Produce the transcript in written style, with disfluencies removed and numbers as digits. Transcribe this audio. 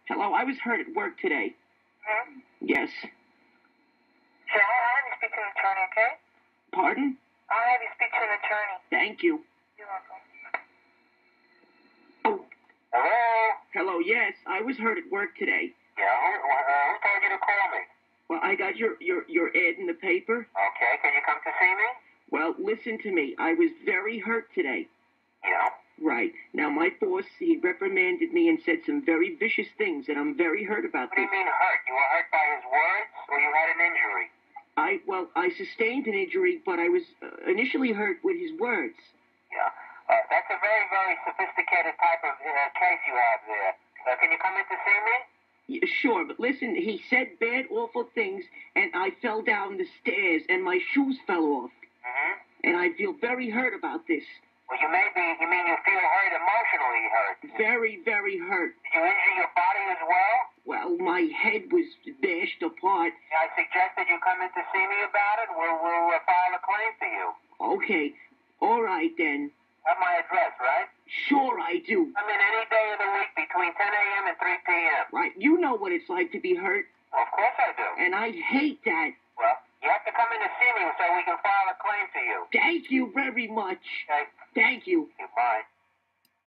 Hello, I was hurt at work today. Hmm? Yes. Sure, I'll have you speak to an attorney, okay? Pardon? I'll have you speak to an attorney. Thank you. You're welcome. Oh, Hello? hello, yes, I was hurt at work today. Yeah, who told you to call me? Well, I got your ad in the paper. Okay, can you come to see me? Well, listen to me. I was very hurt today. Yeah. Right. Now, my boss, he reprimanded me and said some very vicious things, and I'm very hurt about What do this. you mean hurt? You were hurt by his words, or you had an injury? I sustained an injury, but I was initially hurt with his words. Yeah. That's a very, very sophisticated type of case you have there. Can you come in to see me? Yeah, sure, but listen, he said bad, awful things, and I fell down the stairs, and my shoes fell off. Mm-hmm. And I feel very hurt about this. Well, you mean you feel hurt, emotionally hurt. Very, very hurt. Did you injure your body as well? Well, my head was bashed apart. I suggest that you come in to see me about it. We'll file a claim for you. Okay. All right, then. Have my address, right? Sure, I do. I'm in any day of the week between 10 a.m. and 3 p.m. Right. You know what it's like to be hurt, Well, of course I do. and I hate that. Well, you have to come in to see me so we can file a claim for you. Thank you very much. Okay? Thank you. Goodbye.